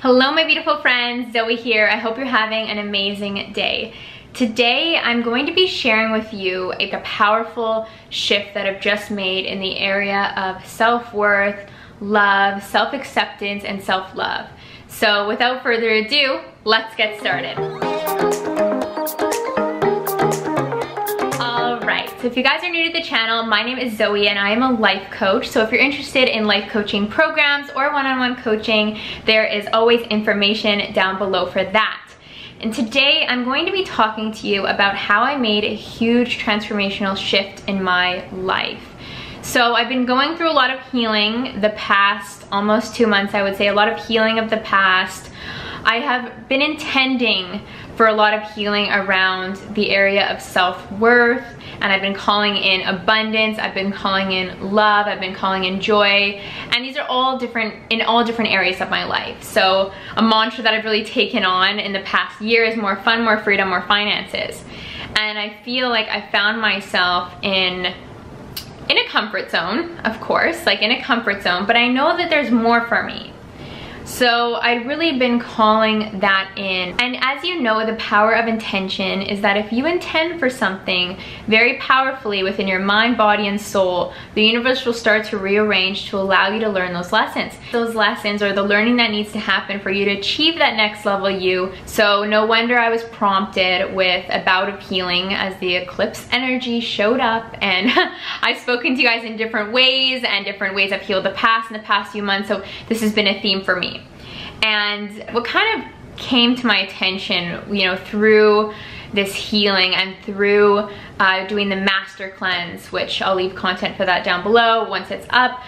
Hello my beautiful friends, Zoe here. I hope you're having an amazing day. Today I'm going to be sharing with you a powerful shift that I've just made in the area of self-worth, love, self-acceptance, and self-love. So without further ado, let's get started. So if you guys are new to the channel, my name is Zoe and I am a life coach. So if you're interested in life coaching programs or one-on-one coaching, there is always information down below for that. And today I'm going to be talking to you about how I made a huge transformational shift in my life. So I've been going through a lot of healing the past almost 2 months, I would say, a lot of healing of the past. I have been intending for a lot of healing around the area of self-worth, and I've been calling in abundance, I've been calling in love, I've been calling in joy, and these are all different in all different areas of my life. So a mantra that I've really taken on in the past year is more fun, more freedom, more finances. And I feel like I found myself in a comfort zone, of course, like in a comfort zone, but I know that there's more for me. So I've really been calling that in. And as you know, the power of intention is that if you intend for something very powerfully within your mind, body, and soul, the universe will start to rearrange to allow you to learn those lessons. Those lessons are the learning that needs to happen for you to achieve that next level you. So no wonder I was prompted with a bout of healing as the eclipse energy showed up, and I've spoken to you guys in different ways, and different ways I've healed in the past few months. So this has been a theme for me. And what kind of came to my attention, you know, through this healing and through doing the master cleanse, which I'll leave content for that down below once it's up,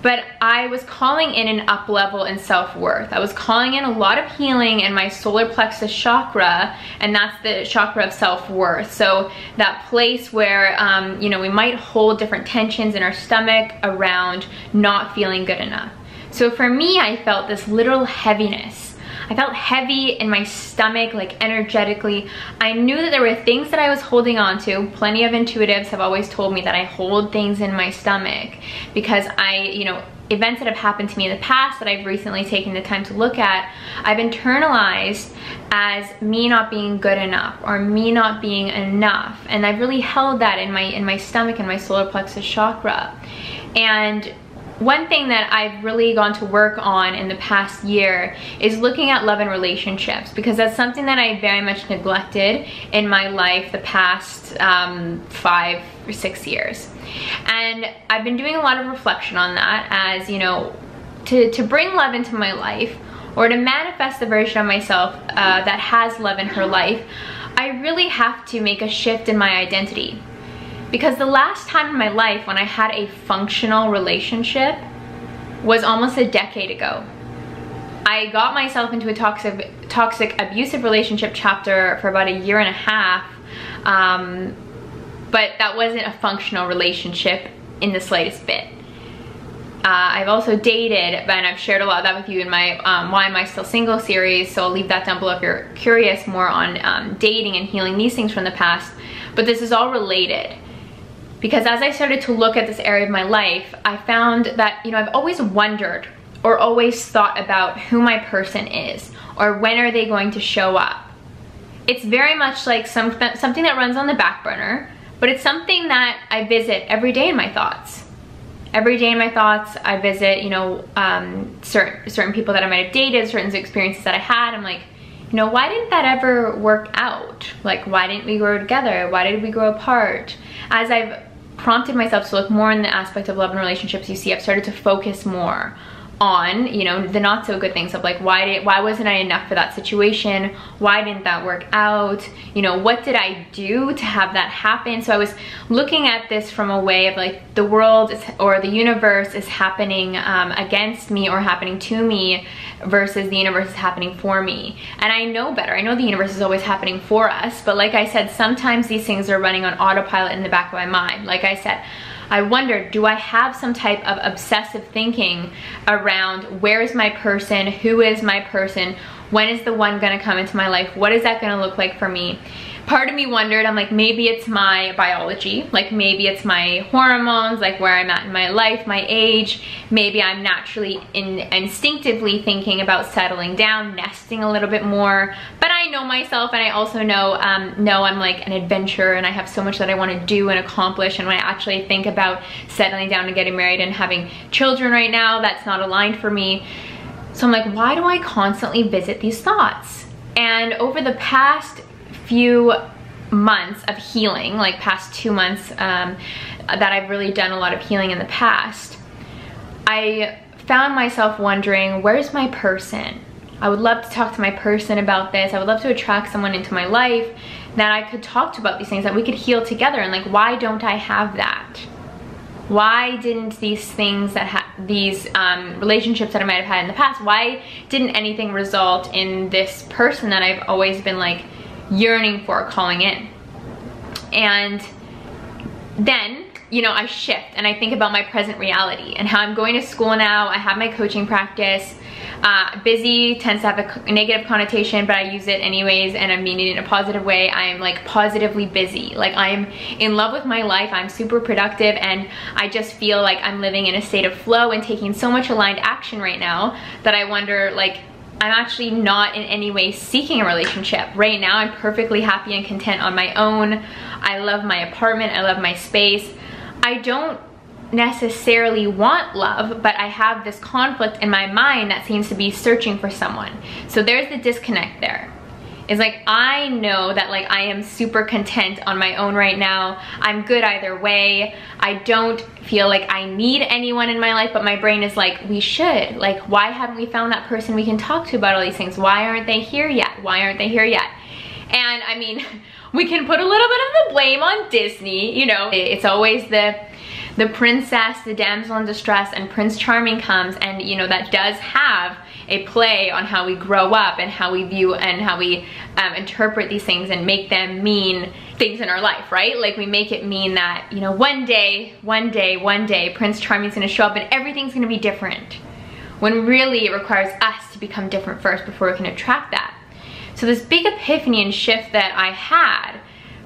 but I was calling in an up level in self-worth. I was calling in a lot of healing in my solar plexus chakra, and that's the chakra of self-worth. So that place where, you know, we might hold different tensions in our stomach around not feeling good enough. So for me, I felt this literal heaviness. I felt heavy in my stomach, like energetically. I knew that there were things that I was holding on to. Plenty of intuitives have always told me that I hold things in my stomach because events that have happened to me in the past that I've recently taken the time to look at, I've internalized as me not being good enough or me not being enough. And I've really held that in my stomach and my solar plexus chakra. And one thing that I've really gone to work on in the past year is looking at love and relationships, because that's something that I very much neglected in my life the past 5 or 6 years. And I've been doing a lot of reflection on that, as you know, to bring love into my life or to manifest the version of myself that has love in her life, I really have to make a shift in my identity. Because the last time in my life when I had a functional relationship was almost a decade ago. I got myself into a toxic abusive relationship chapter for about 1.5 years, but that wasn't a functional relationship in the slightest bit. I've also dated, and I've shared a lot of that with you in my Why Am I Still Single series, so I'll leave that down below if you're curious more on dating and healing these things from the past. But this is all related. Because as I started to look at this area of my life, I found that, you know, I've always wondered or always thought about who my person is or when are they going to show up. It's very much like something that runs on the back burner, but it's something that I visit every day in my thoughts. Every day in my thoughts, I visit, you know, certain people that I might have dated, certain experiences that I had. I'm like, you know, why didn't that ever work out? Like, why didn't we grow together? Why did we grow apart? As I've prompted myself to look more in the aspect of love and relationships, you see, I've started to focus more on, you know, the not so good things of like, why wasn't I enough for that situation? Why didn't that work out? You know, what did I do to have that happen? So I was looking at this from a way of like the world or the universe is happening against me or happening to me versus the universe is happening for me. And I know better. I know the universe is always happening for us, but like I said, sometimes these things are running on autopilot in the back of my mind. Like I said, I wondered, do I have some type of obsessive thinking around where is my person, who is my person, when is the one gonna come into my life, what is that gonna look like for me? part of me wondered, I'm like, maybe it's my biology, like maybe it's my hormones, like where I'm at in my life, my age, maybe I'm naturally instinctively thinking about settling down, nesting a little bit more. But I know myself, and I also know I'm like an adventurer, and I have so much that I want to do and accomplish. And when I actually think about settling down and getting married and having children right now, that's not aligned for me. So I'm like, why do I constantly visit these thoughts? And over the past few months of healing, like past 2 months that I've really done a lot of healing in the past, I found myself wondering, where's my person? I would love to talk to my person about this. I would love to attract someone into my life that I could talk to about these things, that we could heal together. And like, why don't I have that? Why didn't these things these relationships that I might have had in the past, why didn't anything result in this person that I've always been like yearning for, calling in? And then, you know, I shift and I think about my present reality and how I'm going to school now. I have my coaching practice. Busy tends to have a negative connotation, but I use it anyways, and I mean it in a positive way. I am like positively busy. Like, I'm in love with my life. I'm super productive, and I just feel like I'm living in a state of flow and taking so much aligned action right now that I wonder, like, I'm actually not in any way seeking a relationship. Right now, I'm perfectly happy and content on my own. I love my apartment. I love my space. I don't necessarily want love, but I have this conflict in my mind that seems to be searching for someone. So there's the disconnect there. It's like, I know that like I am super content on my own right now. I'm good either way. I don't feel like I need anyone in my life, but my brain is like, we should. Like, why haven't we found that person we can talk to about all these things? Why aren't they here yet? Why aren't they here yet? And I mean, we can put a little bit of the blame on Disney, you know. It's always the princess, the damsel in distress, and Prince Charming comes, and you know, that does have a play on how we grow up and how we view and how we interpret these things and make them mean things in our life, right? Like, we make it mean that, you know, one day, Prince Charming's gonna show up and everything's gonna be different. When really it requires us to become different first before we can attract that. So this big epiphany and shift that I had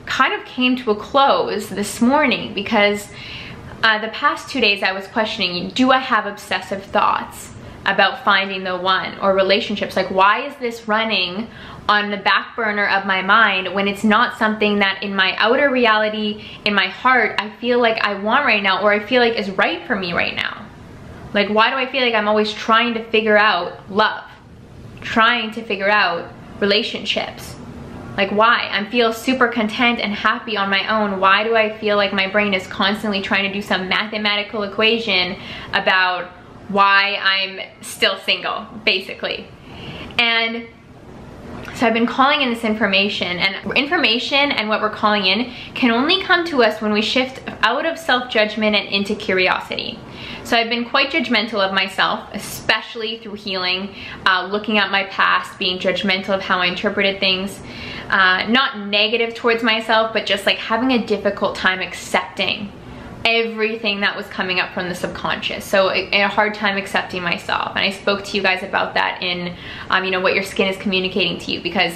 kind of came to a close this morning, because the past 2 days I was questioning, do I have obsessive thoughts about finding the one or relationships? Like, why is this running on the back burner of my mind when it's not something that in my outer reality, in my heart, I feel like I want right now, or I feel like is right for me right now? Like, why do I feel like I'm always trying to figure out love, trying to figure out relationships? Like, why? I feel super content and happy on my own. Why do I feel like my brain is constantly trying to do some mathematical equation about why I'm still single, basically? And so I've been calling in this information, and what we're calling in can only come to us when we shift out of self-judgment and into curiosity. So I've been quite judgmental of myself, especially through healing, looking at my past, being judgmental of how I interpreted things. Not negative towards myself, but just like having a difficult time accepting everything that was coming up from the subconscious. So a hard time accepting myself. And I spoke to you guys about that in, you know, what your skin is communicating to you, because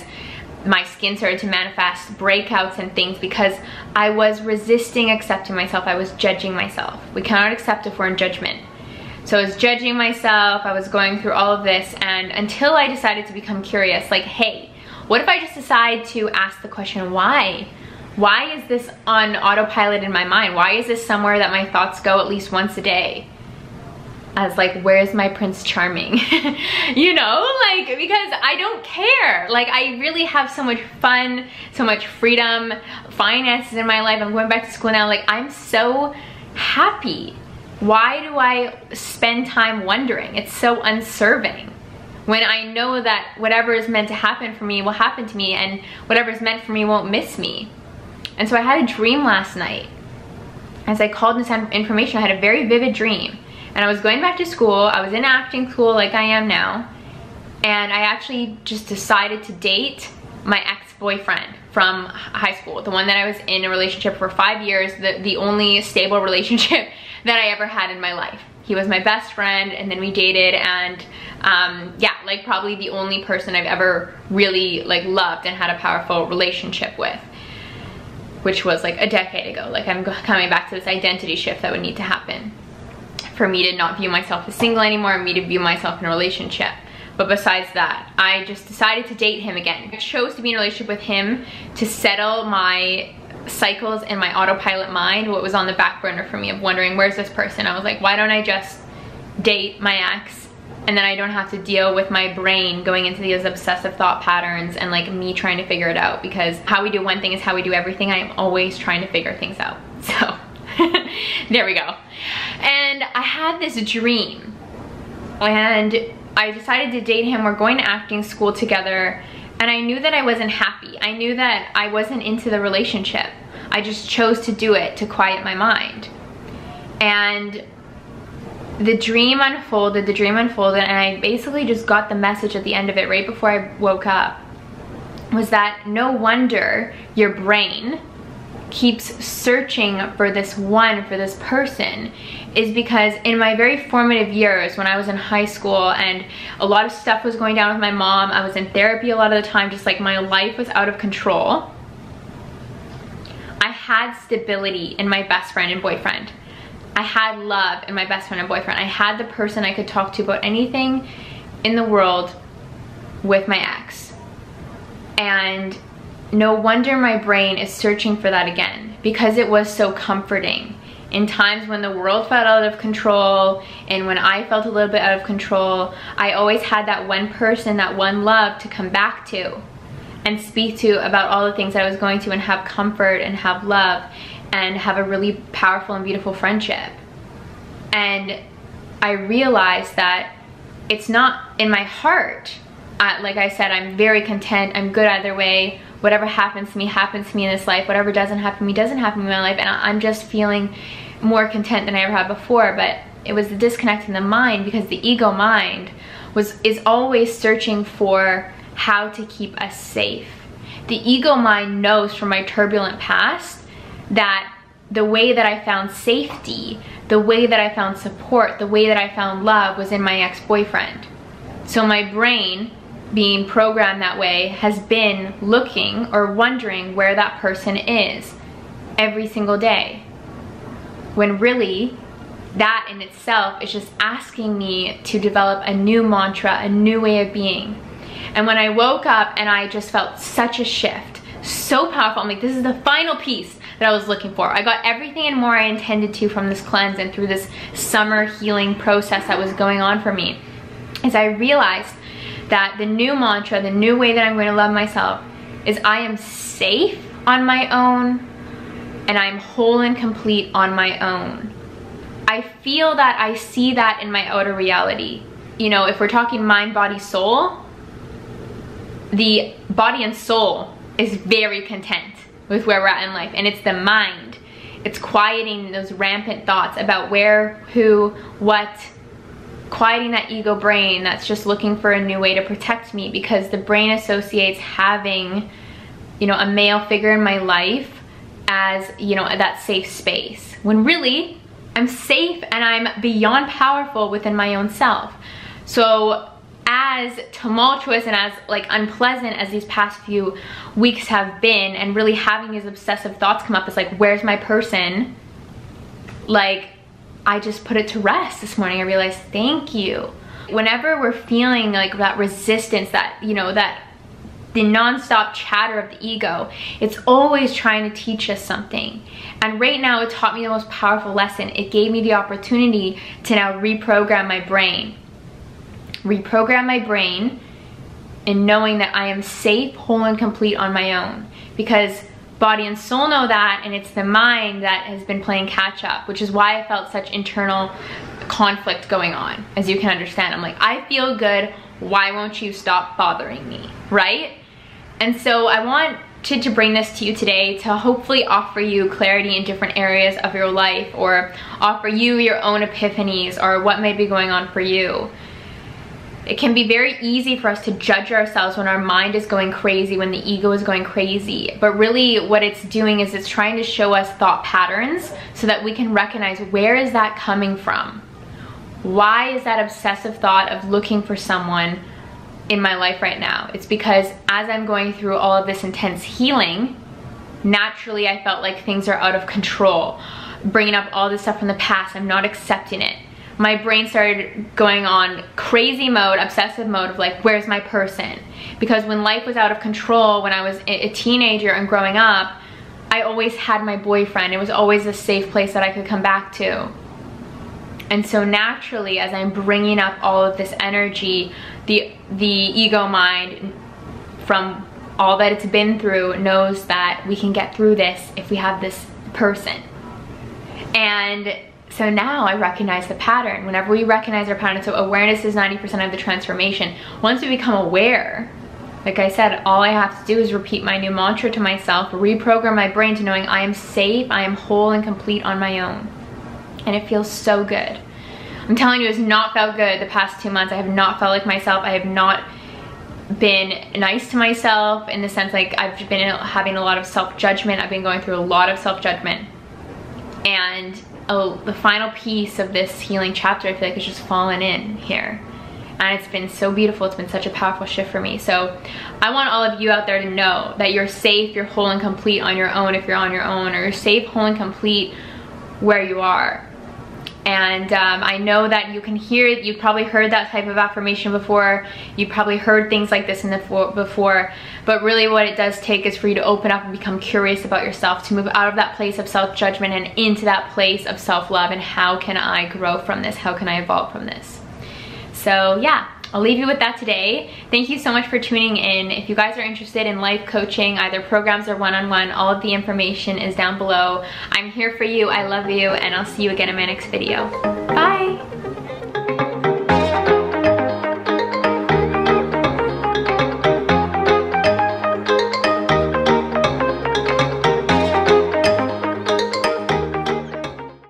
my skin started to manifest breakouts and things because I was resisting accepting myself. I was judging myself. We cannot accept if we're in judgment. So I was judging myself. I was going through all of this, and until I decided to become curious, like, hey, what if I just decide to ask the question, why? Why is this on autopilot in my mind? Why is this somewhere that my thoughts go at least once a day? As like, where's my Prince Charming? You know, like, because I don't care. Like, I really have so much fun, so much freedom, finances in my life. I'm going back to school now. Like, I'm so happy. Why do I spend time wondering? It's so unserving. When I know that whatever is meant to happen for me will happen to me, and whatever is meant for me won't miss me. And so I had a dream last night. As I called this information, I had a very vivid dream. And I was going back to school. I was in acting school like I am now. And I actually just decided to date my ex-boyfriend from high school. The one that I was in a relationship for 5 years. The only stable relationship that I ever had in my life. He was my best friend, and then we dated, and yeah, like probably the only person I've ever really like loved and had a powerful relationship with. which was like a decade ago. Like I'm coming back to this identity shift that would need to happen for me to not view myself as single anymore and me to view myself in a relationship. But besides that, I just decided to date him again. I chose to be in a relationship with him to settle my cycles in my autopilot mind, what was on the back burner for me of wondering, where's this person? I was like, why don't I just date my ex, and then I don't have to deal with my brain going into these obsessive thought patterns and like me trying to figure it out, because how we do one thing is how we do everything. I am always trying to figure things out. So there we go. And I had this dream, and I decided to date him. We're going to acting school together, and I knew that I wasn't happy. I knew that I wasn't into the relationship. I just chose to do it to quiet my mind. And the dream unfolded, and I basically just got the message at the end of it right before I woke up, was that no wonder your brain keeps searching for this person, is because in my very formative years, when I was in high school and a lot of stuff was going down with my mom, I was in therapy a lot of the time, just like my life was out of control, I had stability in my best friend and boyfriend. I had love in my best friend and boyfriend. I had the person I could talk to about anything in the world with my ex. And no wonder my brain is searching for that again, because it was so comforting. In times when the world felt out of control and when I felt a little bit out of control, I always had that one person, that one love to come back to and speak to about all the things I was going through, and have comfort and have love and have a really powerful and beautiful friendship. And I realized that it's not in my heart. Like I said, I'm very content. I'm good either way. Whatever happens to me in this life. Whatever doesn't happen to me doesn't happen to me in my life. And I'm just feeling more content than I ever had before. But it was the disconnect in the mind, because the ego mind is always searching for how to keep us safe. The ego mind knows from my turbulent past that the way that I found safety, the way that I found support, the way that I found love was in my ex-boyfriend. So my brain, being programmed that way, has been looking or wondering where that person is every single day. When really, that in itself is just asking me to develop a new mantra, a new way of being. And when I woke up and I just felt such a shift, so powerful, I'm like, this is the final piece that I was looking for. I got everything and more I intended to from this cleanse and through this summer healing process that was going on for me. As I realized that the new mantra, the new way that I'm going to love myself, is I am safe on my own and I'm whole and complete on my own. I feel that, I see that in my outer reality. You know, if we're talking mind, body, soul, the body and soul is very content with where we're at in life, and it's the mind. It's quieting those rampant thoughts about where, who, what, quieting that ego brain that's just looking for a new way to protect me, because the brain associates having, you know, a male figure in my life as, you know, that safe space, when really I'm safe and I'm beyond powerful within my own self. So as tumultuous and as like unpleasant as these past few weeks have been, and really having these obsessive thoughts come up, it's like, where's my person? Like, I just put it to rest this morning. I realized, thank you. Whenever we're feeling like that resistance, that, you know, that the nonstop chatter of the ego, it's always trying to teach us something. And right now it taught me the most powerful lesson. It gave me the opportunity to now reprogram my brain. Reprogram my brain in knowing that I am safe, whole, and complete on my own. Because body and soul know that, and it's the mind that has been playing catch up, which is why I felt such internal conflict going on. As you can understand, I'm like, I feel good, why won't you stop bothering me, right? And so I wanted to bring this to you today to hopefully offer you clarity in different areas of your life, or offer you your own epiphanies, or what may be going on for you. It can be very easy for us to judge ourselves when our mind is going crazy, when the ego is going crazy. But really what it's doing is it's trying to show us thought patterns so that we can recognize, where is that coming from? Why is that obsessive thought of looking for someone in my life right now? It's because as I'm going through all of this intense healing, naturally I felt like things are out of control. Bringing up all this stuff from the past, I'm not accepting it. My brain started going on crazy mode, obsessive mode of like, where's my person? Because when life was out of control, when I was a teenager and growing up, I always had my boyfriend. It was always a safe place that I could come back to. And so naturally, as I'm bringing up all of this energy, the ego mind, from all that it's been through, knows that we can get through this if we have this person. And so now I recognize the pattern. Whenever we recognize our pattern, so awareness is 90% of the transformation. Once we become aware, like I said, all I have to do is repeat my new mantra to myself, reprogram my brain to knowing I am safe, I am whole and complete on my own. And it feels so good. I'm telling you, it's not felt good the past 2 months. I have not felt like myself. I have not been nice to myself in the sense like I've been having a lot of self-judgment. I've been going through a lot of self-judgment. And the final piece of this healing chapter, I feel like, has just fallen in here. And it's been so beautiful. It's been such a powerful shift for me. So I want all of you out there to know that you're safe, you're whole and complete on your own if you're on your own, or you're safe, whole and complete where you are. And I know that you can hear it. You've probably heard that type of affirmation before. You've probably heard things like this before. But really what it does take is for you to open up and become curious about yourself, to move out of that place of self-judgment and into that place of self-love. And how can I grow from this? How can I evolve from this? So yeah, I'll leave you with that today. Thank you so much for tuning in. If you guys are interested in life coaching, either programs or one-on-one, all of the information is down below. I'm here for you, I love you, and I'll see you again in my next video. Bye!